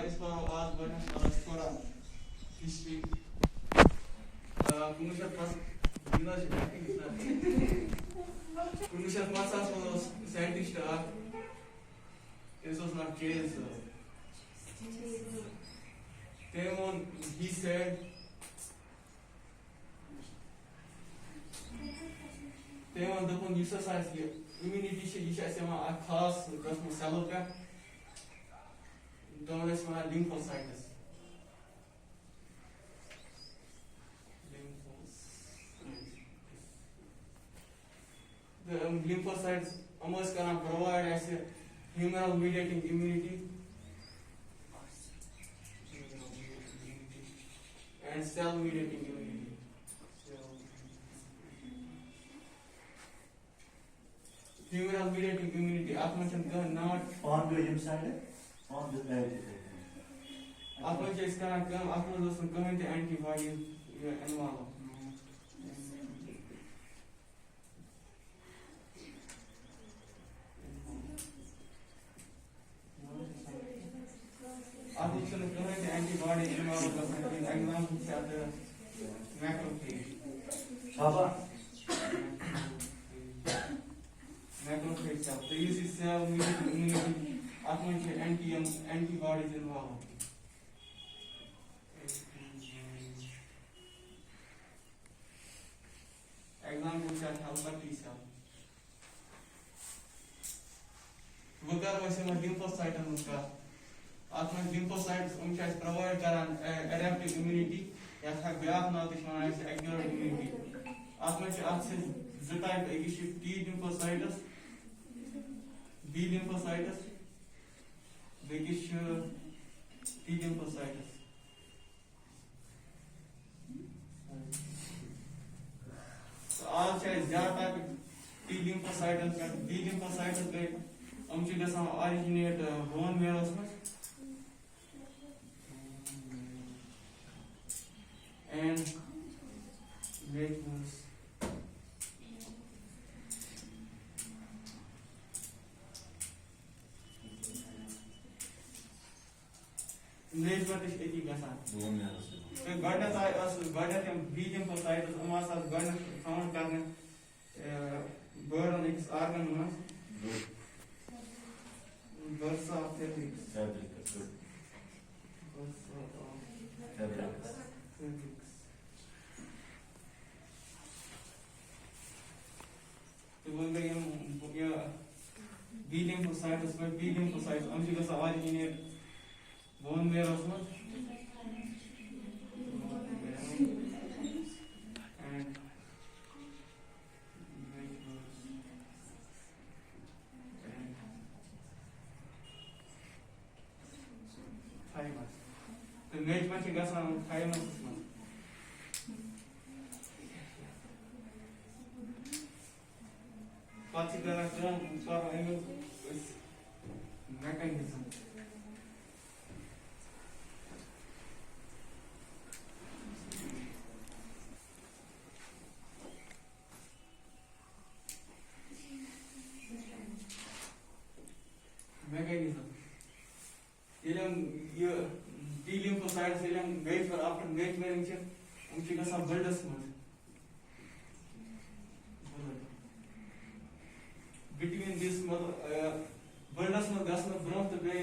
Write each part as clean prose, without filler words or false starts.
इस पर आज बढ़ने थोड़ा हिस्ट्री कुनुशत पास बिना कुनुशत पास was scientist this was not Chase then he said then on the point exercise immunity she is a class because cell known as lymphocytes. The lymphocytes almost can provide as a humoral mediating immunity and cell mediating immunity. Humoral mediating immunity, आपने चंद्र not on the inside, on the आपने इसका काम आपने दोस्तों comment antibody involve आपने comment antibody involve करते हैं example से आते हैं मैक्रोफेज मैक्रोफेज सेल तो इसी सेल इम्यूनिटी आपने antibodies involve example set helper T cell. वकार वैसे में lymphocyte है उसका आत्मा lymphocytes उनका provide करान adaptive immunity या था ब्याह ना तो इसमें ऐसे accurate immunity आत्मा के आज से type एक ही T lymphocytes B lymphocytes बेकिश T lymphocytes all chains ज्यादा type T lymphocytes का B lymphocytes गए हम चीज़ जैसा originate bone marrow में and weight loss नेक्स्ट बात इस एक ही कैसा bone marrow तो गवर्नर आए अस गवर्नर हम B lymphocytes हमारे साथ गवर्नर फाउंड करने बर्न एक ऑर्गन में वर्सा फेब्रिक्स तो बोल रहे हम ये B lymphocytes में B lymphocytes हम चीज़ जैसा originate bone marrow में तो नेक्स्ट में क्या सामान फाइबर में पांच तरह के ऊपर आएंगे मैकेनिज्म ये T lymphocytes wait for after weight variation उनकी कैसा builders में between this builders में gas में growth पे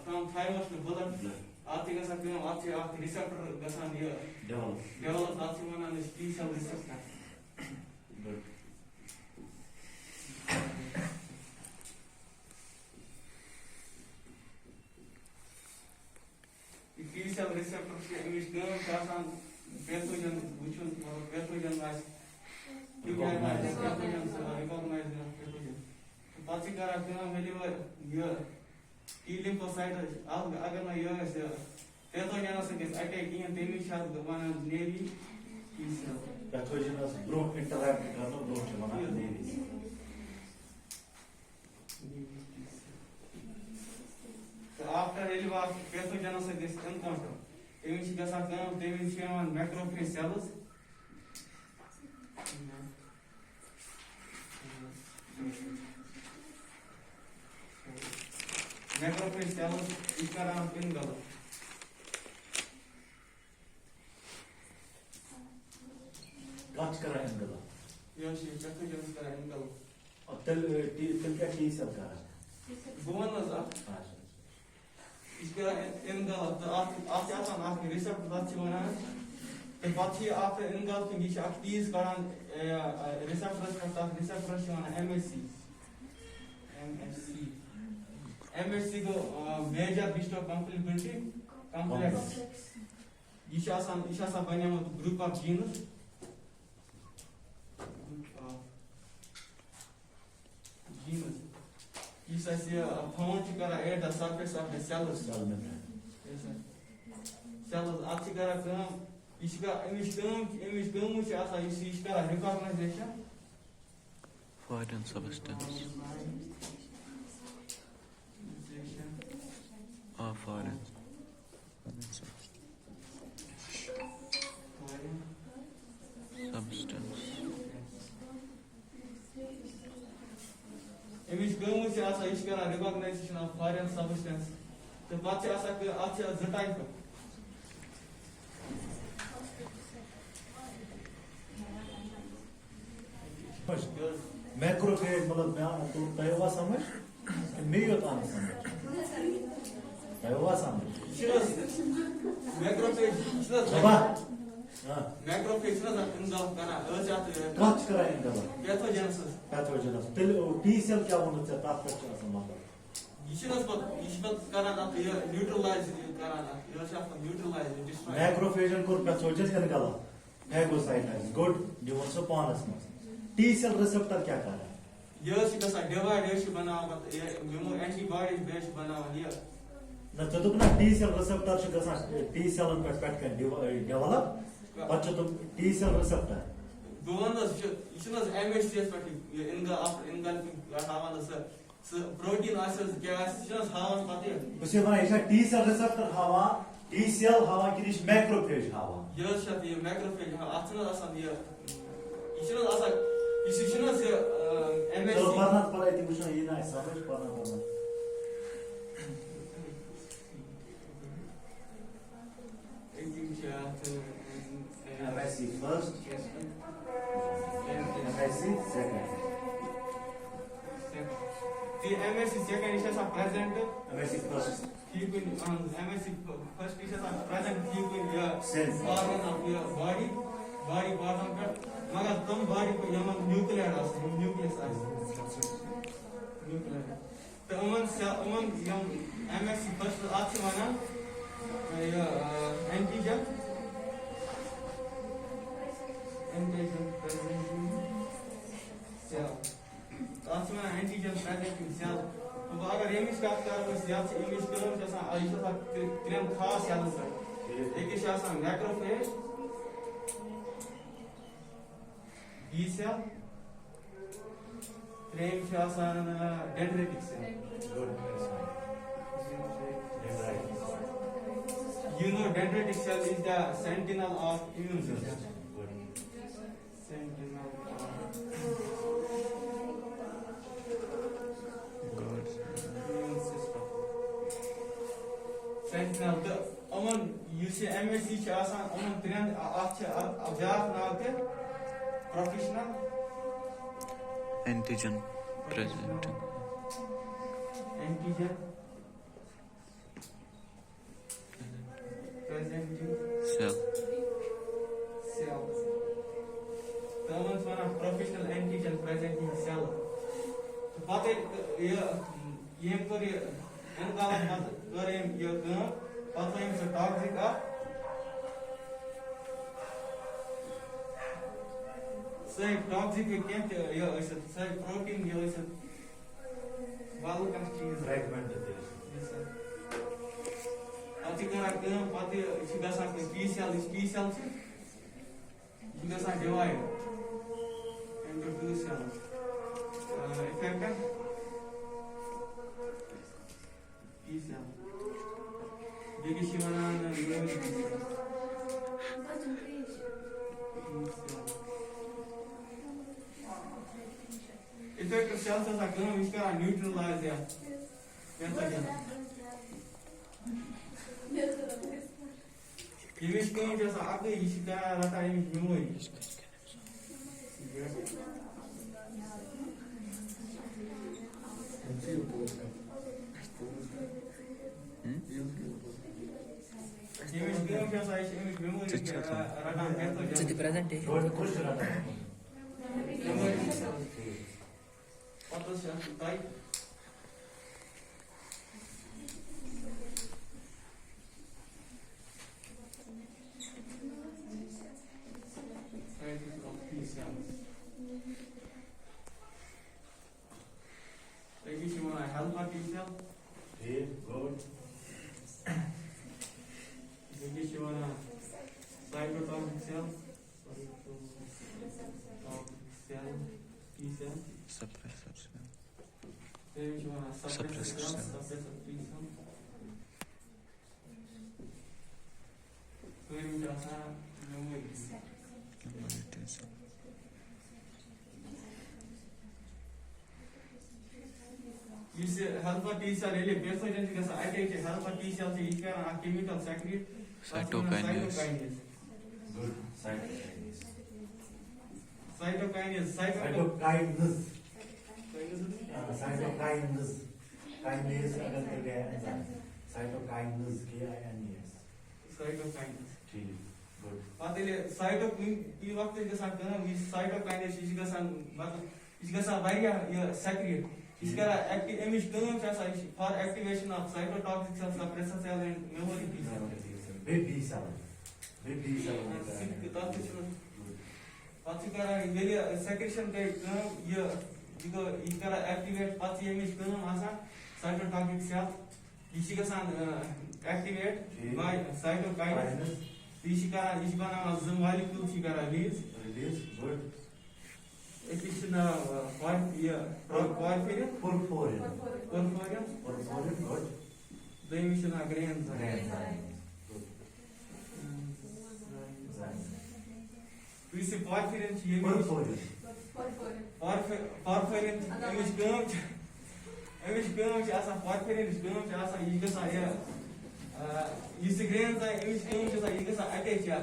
from thymus में blood आते कैसा क्यों आते receptor कैसा ये develop आते माना ने T cell receptor T cell receptors के इमेज गर्म कैसा पैथोजन विचुअल पैथोजन वाइज क्यों क्या है पैथोजन से रिकॉग्नाइज पैथोजन तो पांच कारण क्या मिली वो ये T lymphocyte अगर ना ये ऐसे पैथोजन से किस अटैक किए तेमी शायद गवाना नेवी T cell पैथोजनस ब्रो इंटरैक्ट करना ब्रो चलाना naive after elevate pathogenesis encounter तेमिश कैसा काम तेमिश के मान macrophage cells macrophage cells is karan invalid. Kaç kara engala? Yes, pathogens karan invalid. Tel क्या T cell करा? Bonus up. Is karan invalid. After after receptor that you wanna. The body after engulfing is active karan receptors you wanna MSC. MSC go major histocompatibility complex. Ishasa banyamat group of genes. This is found at the surface of the cells. Yes, sir. Cells atikara kam ishka image asa ishka recognition. Foreign substance or foreign substance. Image asa ishka recognition of foreign substance. The bachi asa the type. Macrophage मतलब मैं तो तयवा समझ मैं यो तान समझ तयवा समझ Macrophage बाबा हां macrophage engulf kara काच करा engala pathogenesis. pathogenous tel T cell क्या होना चाहिए ताप का मतलब Ishbat karan neutralize karan neutralize destroy. Macrophage को पैथोजेंस का निकाला phagocytes good डिवोसोपोनस में T cell receptor क्या कर रहा है Yes, because I divide बनावा antibodies based बनावा here. ना तो ना T cell receptor से कैसा T cell पर पैट कर develop बच्चों तो T cell receptor Bonus ishnas MHCs but engulfing havan the protein acids gas ishnas havan pati. उसे बना ऐसा T cell receptor हवा T cell हवा की रिश macrophage हवा Yes, shat ye macrophage atsna asan ye ishnas asa ishnas MHC. चलो पढ़ना पड़ा इतनी मुश्किल ये ना समझ पढ़ना MSc first MSc second The MSc second is present. MSc first Keep in MSc first is present. Keep in your Cells. organ of your body bottom पर मगर तुम body को यहाँ nuclear nucleus nuclear तो उमन यम MSc first आती वाला ये antigen presenting cell आती वाला antigen presenting cell तो अगर image का क्या होगा cell से image करो जैसा ऐसा क्रिम खास cell से एक ही शासन macrophage B cell, frame shasan dendritic cell. good You know dendritic cell is the sentinel of immune system. Sentinel of immune system. Sentinel. The you see MSc shasan trend professional Antigen presenting antigen presenting cell. cells. Someone's one of professional antigen presenting cell. So what it ये कर इनका मत कर ये पता है से toxic आ say toxic can't say protein value constitutes fragment yes sir atikara kam pati sigasa T cells sigasa divide into two cells effect T cell degi shivana effect cells as a neutralize Yemish kaam jasa aage ishi kara rata yemish memory. Yemish kaam jasa yemish memory rata beto To the jasa. presentation. Good question. Memory. What was your type? Help our teacher. Okay, good. Maybe she wanna cytotoxic cell. T cell. Suppressor cell. Maybe she wanna suppressor Suppressor cell. cell. Suppressor T cell. Maybe just a memory. Memory T cell. You see, helper T cell really pathogen because I take a helper T cell to each a chemical secrete. Cytokinase. Good. Cytokinase. Cytokinase. Cytokinase. Cytokinase. Kinase अगर कर गया enzyme. Cytokinase KINASE. Cytokinase. ठीक. Good. Patele cytokine वक्त जैसा कहना we cytokinase इसी का सन मतलब इसी का सा वारिया ये secrete. इसका active image दोनों जैसा for activation of cytotoxic cells, suppressor cell and memory T cell. Big B cell. Big B cell. Patsikara ये secretion का ये जिको इसका activate पाची image दोनों आसा cytotoxic cell इसी का सन activate by cytokinase. इसी का नाम zoom molecule इसी का release. Release. Good. Efficient porphyrin. Porphyrin. Porphyrin. Porphyrin. Good. The emission of grains. We see porphyrin. Porphyrin. Porphyrin. Image gum. Asa porphyrin. Gum. Asa igasa ya. You see grains. Image gum. Asa igasa attach ya.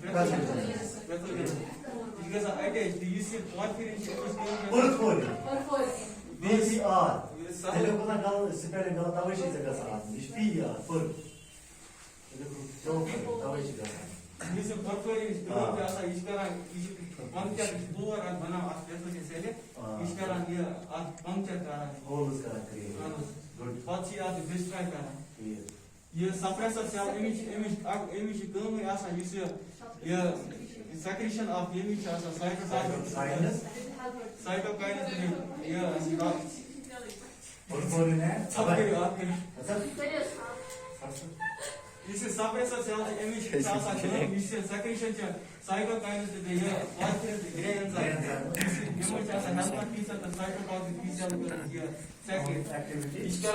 Because attach. You see porphyrin. Porphyrin. PCR. Yes, Ele puna gal spelling gal tavai shi jaga sa. PR. Por. Ele ko tavai shi jaga. You see porphyrin. Gum. Asa iskara puncture door and bana aspect se sele. Iskara ye puncture kara. Holes kara create. Good. Pachi as destroy kara. Clear. ये suppressor cell image gum asa you see ये secretion of image asa cytokinase ये Porphyrin है. This is suppressor cell image asa gum you see secretion cytokinase ये porphyrin grains image asa helper T cell cytotoxic T cell ये secrete Activity. इसका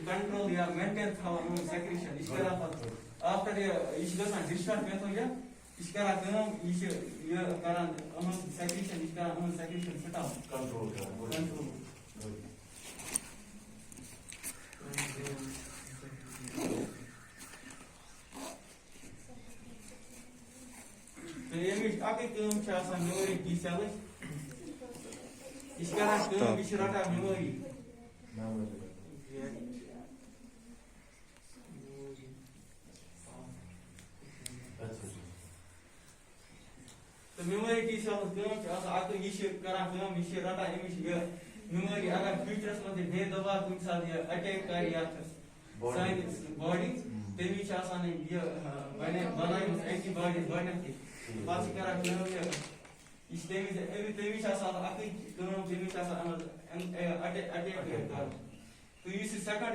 control या maintain था secretion इसका after इसका discharge में तो ये इसका काम ये कारण secretion इसका secretion stop Control kara. Good. control Good. तो ये भी आगे काम चाहता memory T cell इसका काम विशेषता memory Memory. That's it. तो memory T cell काम चाहता आगे इसे करा काम विशेषता image ये memory अगर futures में दे दबा कुछ साथ ये attack कर या science body तेरी चाहता नहीं ये मैंने बनाई antibodies बनने की बात करा काम ये इस तेरी चाहता आगे काम तेरी चाहता attack कर तो इस second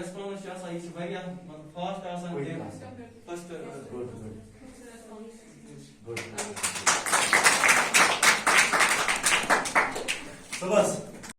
response चाहता इस बढ़िया fast आसान Quick दे answer. first Good. Good. Good. Sabas.